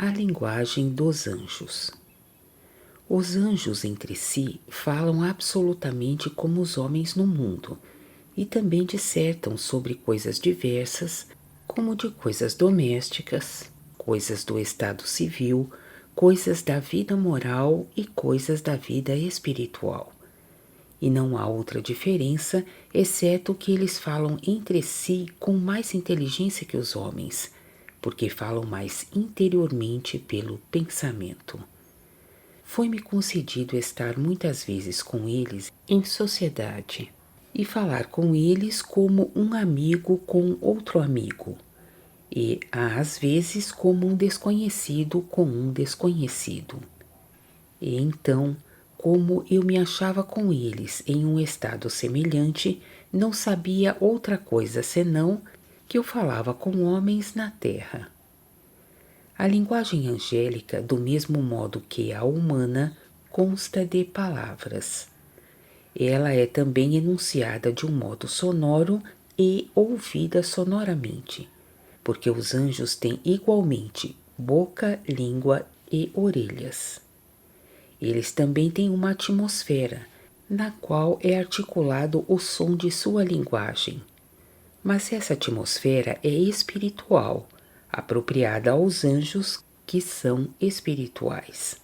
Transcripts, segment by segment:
A linguagem dos anjos. Os anjos entre si falam absolutamente como os homens no mundo e também dissertam sobre coisas diversas, como de coisas domésticas, coisas do estado civil, coisas da vida moral e coisas da vida espiritual. E não há outra diferença, exceto que eles falam entre si com mais inteligência que os homens, porque falam mais interiormente pelo pensamento. Foi-me concedido estar muitas vezes com eles em sociedade e falar com eles como um amigo com outro amigo, e às vezes como um desconhecido com um desconhecido. E então, como eu me achava com eles em um estado semelhante, não sabia outra coisa senão que eu falava com homens na terra. A linguagem angélica, do mesmo modo que a humana, consta de palavras. Ela é também enunciada de um modo sonoro e ouvida sonoramente, porque os anjos têm igualmente boca, língua e orelhas. Eles também têm uma atmosfera, na qual é articulado o som de sua linguagem. Mas essa atmosfera é espiritual, apropriada aos anjos que são espirituais.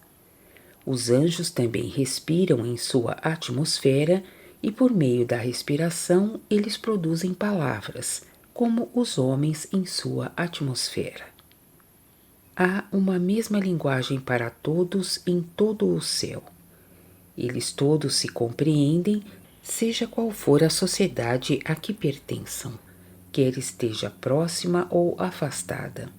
Os anjos também respiram em sua atmosfera e, por meio da respiração, eles produzem palavras, como os homens em sua atmosfera. Há uma mesma linguagem para todos em todo o céu. Eles todos se compreendem, seja qual for a sociedade a que pertençam, quer esteja próxima ou afastada.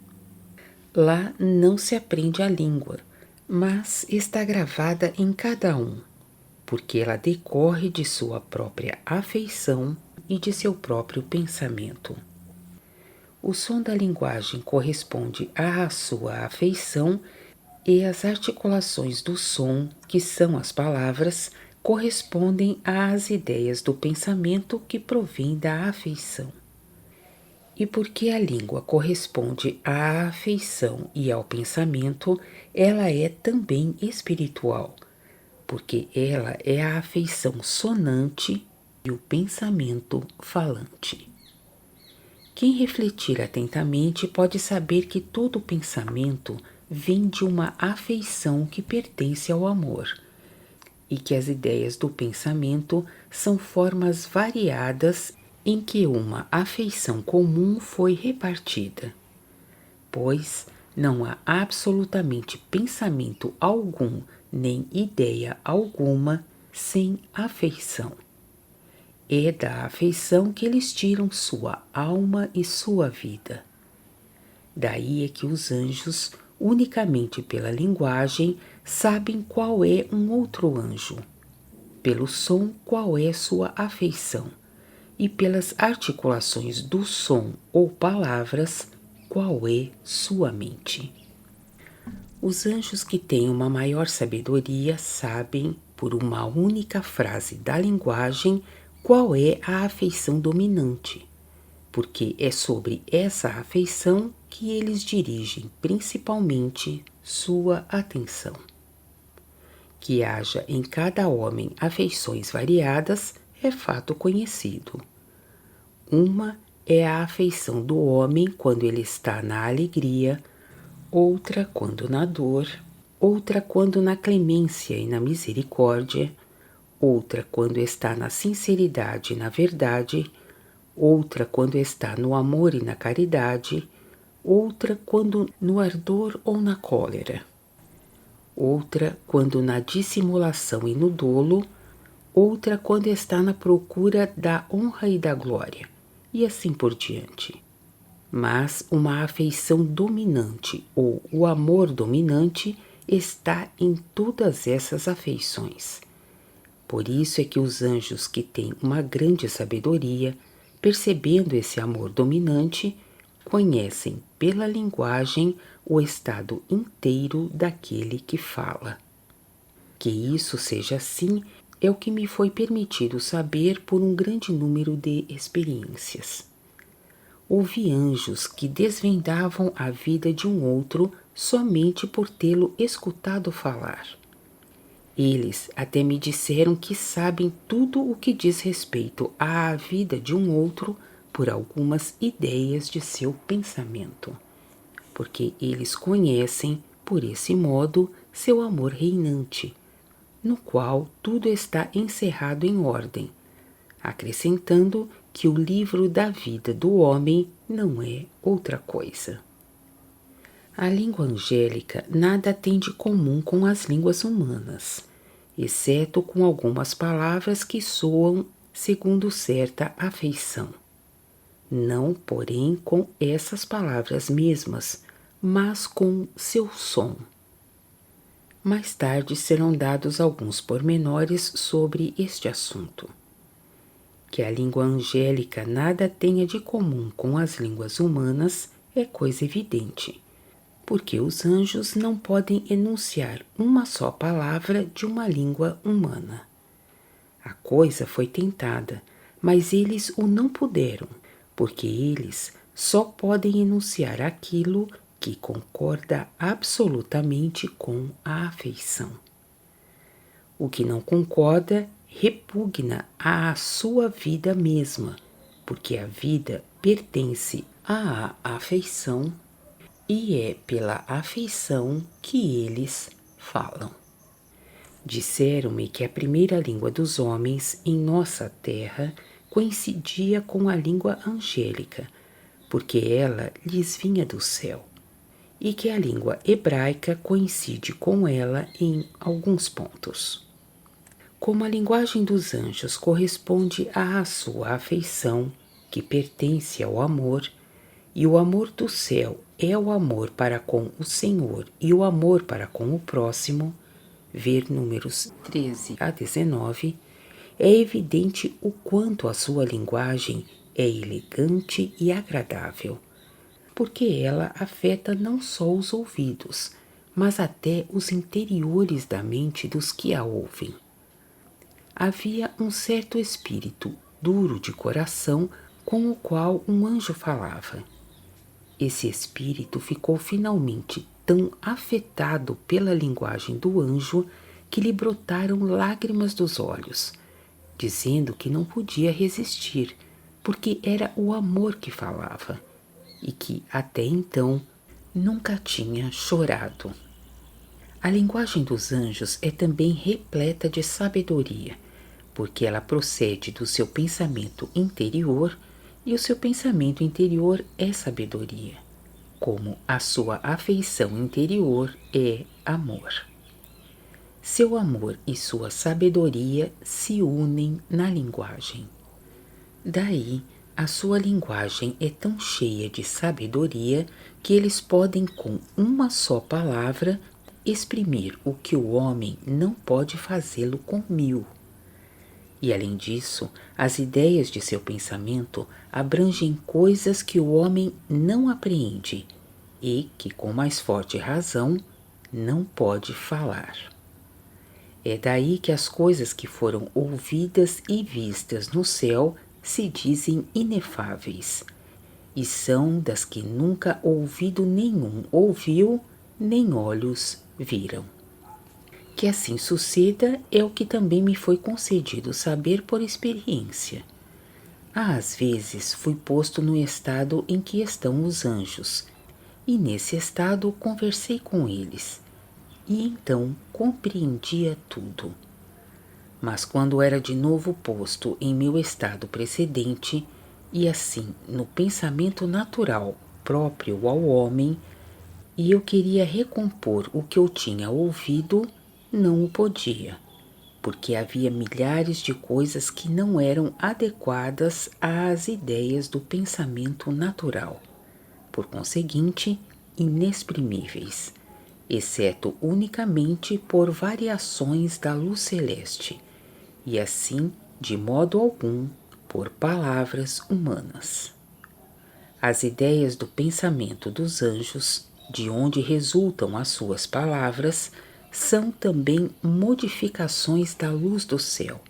Lá não se aprende a língua, mas está gravada em cada um, porque ela decorre de sua própria afeição e de seu próprio pensamento. O som da linguagem corresponde à sua afeição e as articulações do som, que são as palavras, correspondem às ideias do pensamento que provém da afeição. E porque a língua corresponde à afeição e ao pensamento, ela é também espiritual, porque ela é a afeição sonante e o pensamento falante. Quem refletir atentamente pode saber que todo pensamento vem de uma afeição que pertence ao amor, e que as ideias do pensamento são formas variadas em que uma afeição comum foi repartida, pois não há absolutamente pensamento algum nem ideia alguma sem afeição. É da afeição que eles tiram sua alma e sua vida. Daí é que os anjos, unicamente pela linguagem, sabem qual é um outro anjo, pelo som qual é sua afeição, e pelas articulações do som ou palavras, qual é sua mente. Os anjos que têm uma maior sabedoria sabem, por uma única frase da linguagem, qual é a afeição dominante, porque é sobre essa afeição que eles dirigem principalmente sua atenção. Que haja em cada homem afeições variadas é fato conhecido. Uma é a afeição do homem quando ele está na alegria, outra quando na dor, outra quando na clemência e na misericórdia, outra quando está na sinceridade e na verdade, outra quando está no amor e na caridade, outra quando no ardor ou na cólera, outra quando na dissimulação e no dolo, outra quando está na procura da honra e da glória, e assim por diante. Mas uma afeição dominante ou o amor dominante está em todas essas afeições. Por isso é que os anjos que têm uma grande sabedoria, percebendo esse amor dominante, conhecem pela linguagem o estado inteiro daquele que fala. Que isso seja assim é o que me foi permitido saber por um grande número de experiências. Ouvi anjos que desvendavam a vida de um outro somente por tê-lo escutado falar. Eles até me disseram que sabem tudo o que diz respeito à vida de um outro por algumas ideias de seu pensamento, porque eles conhecem, por esse modo, seu amor reinante, no qual tudo está encerrado em ordem, acrescentando que o livro da vida do homem não é outra coisa. A língua angélica nada tem de comum com as línguas humanas, exceto com algumas palavras que soam segundo certa afeição. Não, porém, com essas palavras mesmas, mas com seu som. Mais tarde serão dados alguns pormenores sobre este assunto. Que a língua angélica nada tenha de comum com as línguas humanas é coisa evidente, porque os anjos não podem enunciar uma só palavra de uma língua humana. A coisa foi tentada, mas eles o não puderam, porque eles só podem enunciar aquilo que concorda absolutamente com a afeição. O que não concorda repugna à sua vida mesma, porque a vida pertence à afeição e é pela afeição que eles falam. Disseram-me que a primeira língua dos homens em nossa terra coincidia com a língua angélica, porque ela lhes vinha do céu, e que a língua hebraica coincide com ela em alguns pontos. Como a linguagem dos anjos corresponde à sua afeição, que pertence ao amor, e o amor do céu é o amor para com o Senhor e o amor para com o próximo, ver números 13 a 19, é evidente o quanto a sua linguagem é elegante e agradável, porque ela afeta não só os ouvidos, mas até os interiores da mente dos que a ouvem. Havia um certo espírito duro de coração com o qual um anjo falava. Esse espírito ficou finalmente tão afetado pela linguagem do anjo que lhe brotaram lágrimas dos olhos, dizendo que não podia resistir, porque era o amor que falava, e que até então nunca tinha chorado. A linguagem dos anjos é também repleta de sabedoria, porque ela procede do seu pensamento interior, e o seu pensamento interior é sabedoria, como a sua afeição interior é amor. Seu amor e sua sabedoria se unem na linguagem. Daí, a sua linguagem é tão cheia de sabedoria que eles podem, com uma só palavra, exprimir o que o homem não pode fazê-lo com 1000. E, além disso, as ideias de seu pensamento abrangem coisas que o homem não apreende e que, com mais forte razão, não pode falar. É daí que as coisas que foram ouvidas e vistas no céu se dizem inefáveis, e são das que nunca ouvido nenhum ouviu, nem olhos viram. Que assim suceda é o que também me foi concedido saber por experiência. Às vezes fui posto no estado em que estão os anjos, e nesse estado conversei com eles, e então compreendia tudo. Mas quando era de novo posto em meu estado precedente, e assim no pensamento natural próprio ao homem, e eu queria recompor o que eu tinha ouvido, não o podia, porque havia milhares de coisas que não eram adequadas às ideias do pensamento natural, por conseguinte, inexprimíveis, exceto unicamente por variações da luz celeste, e assim, de modo algum, por palavras humanas. As ideias do pensamento dos anjos, de onde resultam as suas palavras, são também modificações da luz do céu,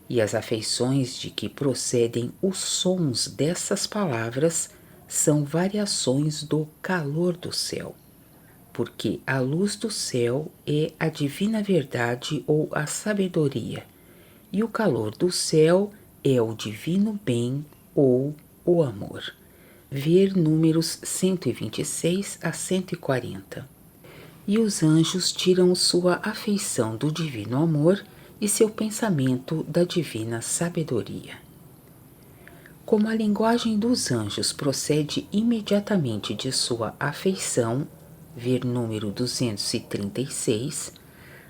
e as afeições de que procedem os sons dessas palavras são variações do calor do céu. porque a luz do céu é a divina verdade ou a sabedoria, e o calor do céu é o divino bem ou o amor. Ver números 126 a 140. E os anjos tiram sua afeição do divino amor e seu pensamento da divina sabedoria. Como a linguagem dos anjos procede imediatamente de sua afeição, ver número 236,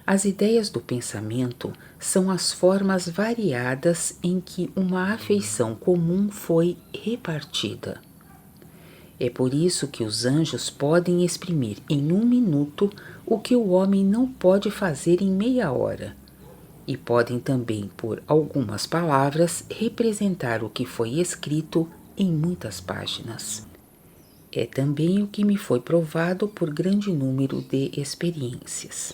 as ideias do pensamento são as formas variadas em que uma afeição comum foi repartida. É por isso que os anjos podem exprimir em 1 minuto o que o homem não pode fazer em meia hora, e podem também, por algumas palavras, representar o que foi escrito em muitas páginas. É também o que me foi provado por grande número de experiências.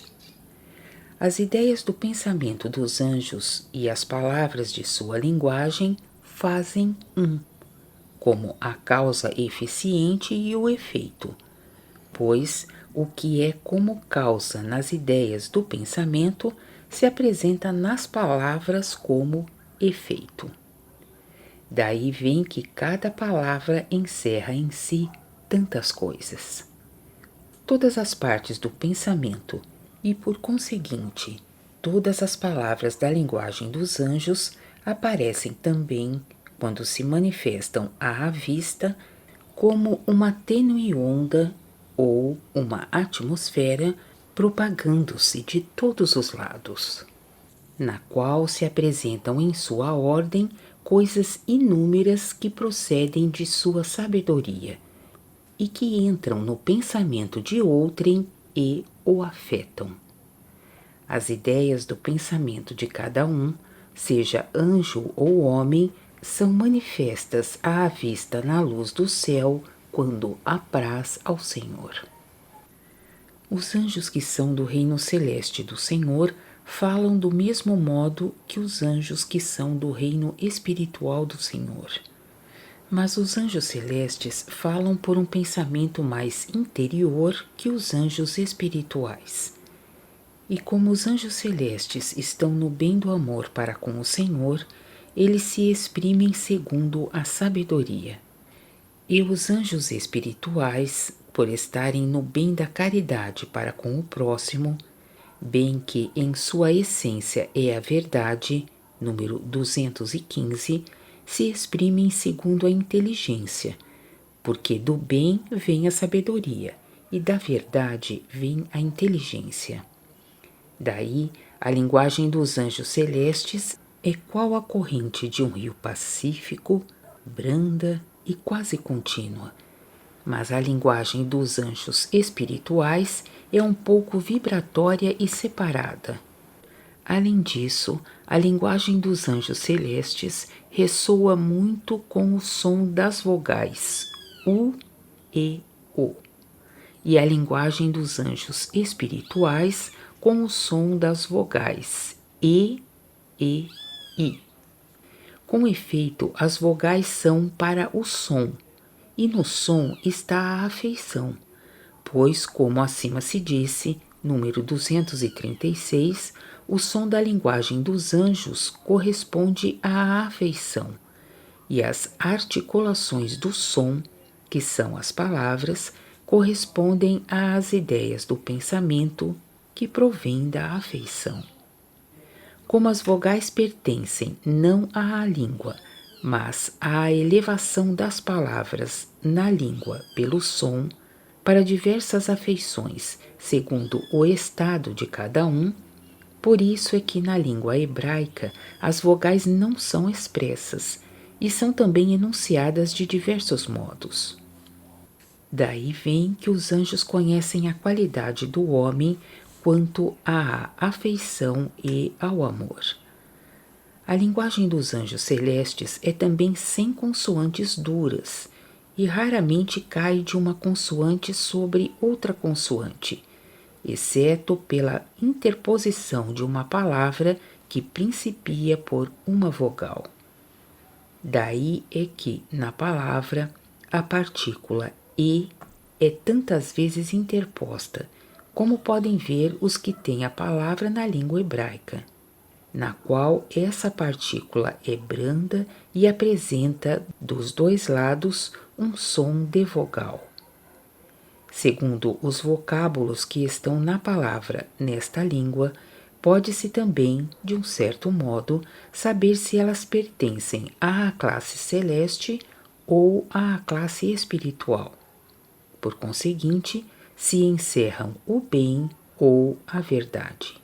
As ideias do pensamento dos anjos e as palavras de sua linguagem fazem como a causa eficiente e o efeito, pois o que é como causa nas ideias do pensamento se apresenta nas palavras como efeito. Daí vem que cada palavra encerra em si tantas coisas. Todas as partes do pensamento e, por conseguinte, todas as palavras da linguagem dos anjos aparecem também, quando se manifestam à vista, como uma tênue onda ou uma atmosfera propagando-se de todos os lados, na qual se apresentam em sua ordem coisas inúmeras que procedem de sua sabedoria e que entram no pensamento de outrem e o afetam. As ideias do pensamento de cada um, seja anjo ou homem, são manifestas à vista na luz do céu quando apraz ao Senhor. Os anjos que são do reino celeste do Senhor falam do mesmo modo que os anjos que são do reino espiritual do Senhor. Mas os anjos celestes falam por um pensamento mais interior que os anjos espirituais. E como os anjos celestes estão no bem do amor para com o Senhor, eles se exprimem segundo a sabedoria. E os anjos espirituais, por estarem no bem da caridade para com o próximo, bem que em sua essência é a verdade, número 215, se exprimem segundo a inteligência, porque do bem vem a sabedoria e da verdade vem a inteligência. Daí, a linguagem dos anjos celestes é qual a corrente de um rio pacífico, branda e quase contínua, mas a linguagem dos anjos espirituais é um pouco vibratória e separada. Além disso, a linguagem dos anjos celestes ressoa muito com o som das vogais U e O, e a linguagem dos anjos espirituais com o som das vogais E, I. Com efeito, as vogais são para o som, e no som está a afeição, pois, como acima se disse, número 236, o som da linguagem dos anjos corresponde à afeição, e as articulações do som, que são as palavras, correspondem às ideias do pensamento que provém da afeição. Como as vogais pertencem não à língua, mas à elevação das palavras na língua pelo som, para diversas afeições, segundo o estado de cada um, por isso é que na língua hebraica as vogais não são expressas e são também enunciadas de diversos modos. Daí vem que os anjos conhecem a qualidade do homem quanto à afeição e ao amor. A linguagem dos anjos celestes é também sem consoantes duras e raramente cai de uma consoante sobre outra consoante, exceto pela interposição de uma palavra que principia por uma vogal. Daí é que, na palavra, a partícula E é tantas vezes interposta, como podem ver os que têm a palavra na língua hebraica, na qual essa partícula é branda e apresenta dos dois lados um som de vogal. Segundo os vocábulos que estão na palavra nesta língua, pode-se também, de um certo modo, saber se elas pertencem à classe celeste ou à classe espiritual. Por conseguinte, se encerram o bem ou a verdade.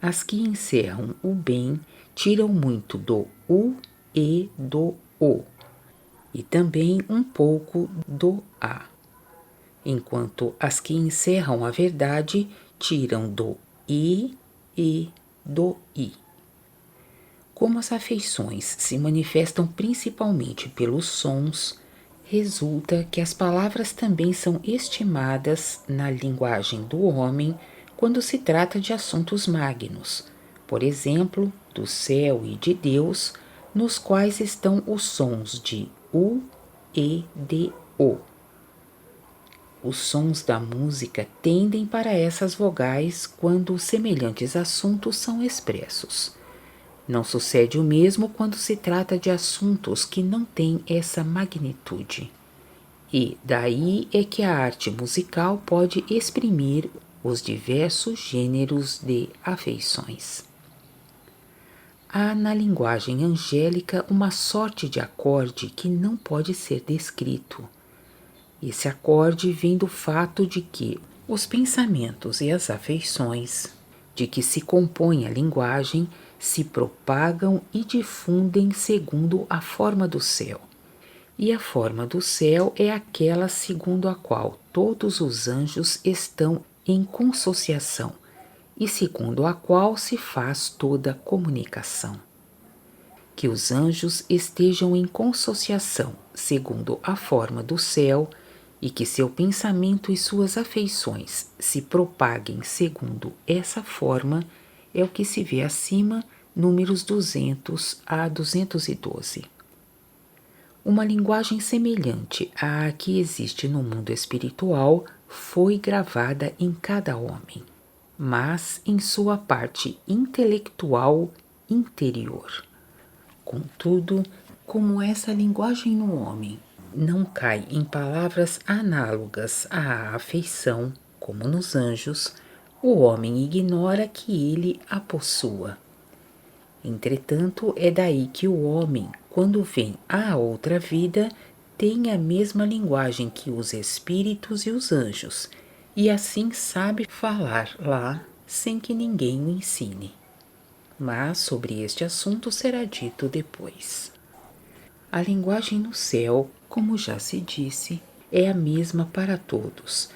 As que encerram o bem tiram muito do U e do O, e também um pouco do A, enquanto as que encerram a verdade tiram do I e do I. Como as afeições se manifestam principalmente pelos sons, resulta que as palavras também são estimadas na linguagem do homem quando se trata de assuntos magnos, por exemplo, do céu e de Deus, nos quais estão os sons de U e de O. Os sons da música tendem para essas vogais quando semelhantes assuntos são expressos. Não sucede o mesmo quando se trata de assuntos que não têm essa magnitude. E daí é que a arte musical pode exprimir os diversos gêneros de afeições. Há na linguagem angélica uma sorte de acorde que não pode ser descrito. Esse acorde vem do fato de que os pensamentos e as afeições, de que se compõe a linguagem, se propagam e difundem segundo a forma do céu. E a forma do céu é aquela segundo a qual todos os anjos estão em consociação e segundo a qual se faz toda comunicação. Que os anjos estejam em consociação segundo a forma do céu e que seu pensamento e suas afeições se propaguem segundo essa forma é o que se vê acima, números 200 a 212. Uma linguagem semelhante à que existe no mundo espiritual foi gravada em cada homem, mas em sua parte intelectual interior. Contudo, como essa linguagem no homem não cai em palavras análogas à afeição, como nos anjos, o homem ignora que ele a possua. Entretanto, é daí que o homem, quando vem à outra vida, tem a mesma linguagem que os espíritos e os anjos, e assim sabe falar lá sem que ninguém o ensine. Mas sobre este assunto será dito depois. A linguagem no céu, como já se disse, é a mesma para todos,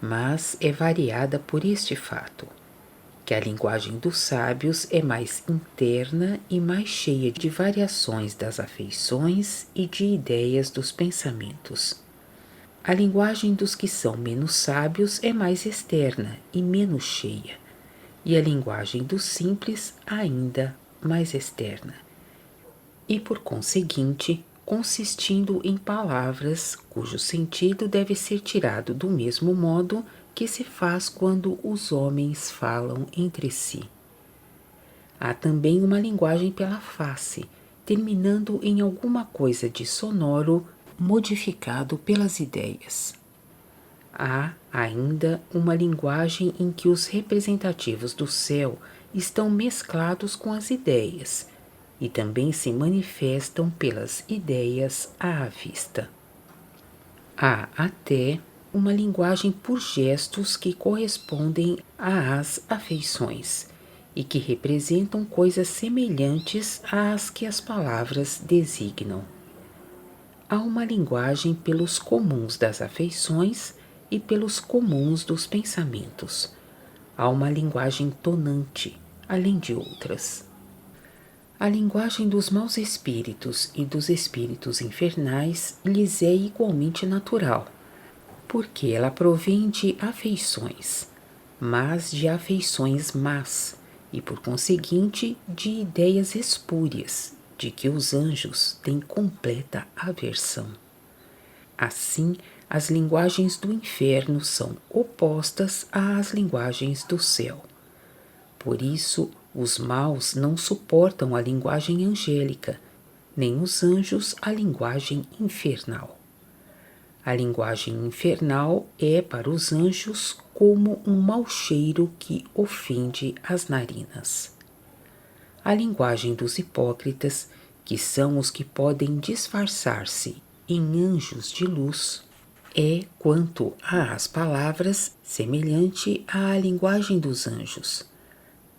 mas é variada por este fato, que a linguagem dos sábios é mais interna e mais cheia de variações das afeições e de ideias dos pensamentos. A linguagem dos que são menos sábios é mais externa e menos cheia, e a linguagem dos simples ainda mais externa, e por conseguinte, consistindo em palavras cujo sentido deve ser tirado do mesmo modo que se faz quando os homens falam entre si. Há também uma linguagem pela face, terminando em alguma coisa de sonoro modificado pelas ideias. Há ainda uma linguagem em que os representativos do céu estão mesclados com as ideias e também se manifestam pelas ideias à vista. Há até uma linguagem por gestos que correspondem às afeições e que representam coisas semelhantes às que as palavras designam. Há uma linguagem pelos comuns das afeições e pelos comuns dos pensamentos. Há uma linguagem tonante, além de outras. A linguagem dos maus espíritos e dos espíritos infernais lhes é igualmente natural, porque ela provém de afeições, mas de afeições más, e por conseguinte de ideias espúrias, de que os anjos têm completa aversão. Assim, as linguagens do inferno são opostas às linguagens do céu. Por isso, os maus não suportam a linguagem angélica, nem os anjos a linguagem infernal. A linguagem infernal é para os anjos como um mau cheiro que ofende as narinas. A linguagem dos hipócritas, que são os que podem disfarçar-se em anjos de luz, é, quanto às palavras, semelhante à linguagem dos anjos,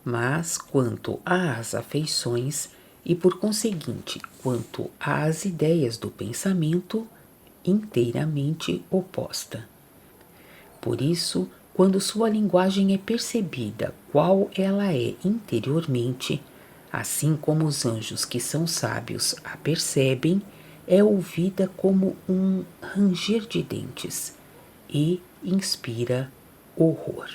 mas quanto às afeições e, por conseguinte, quanto às ideias do pensamento, inteiramente oposta. Por isso, quando sua linguagem é percebida qual ela é interiormente, assim como os anjos que são sábios a percebem, é ouvida como um ranger de dentes e inspira horror.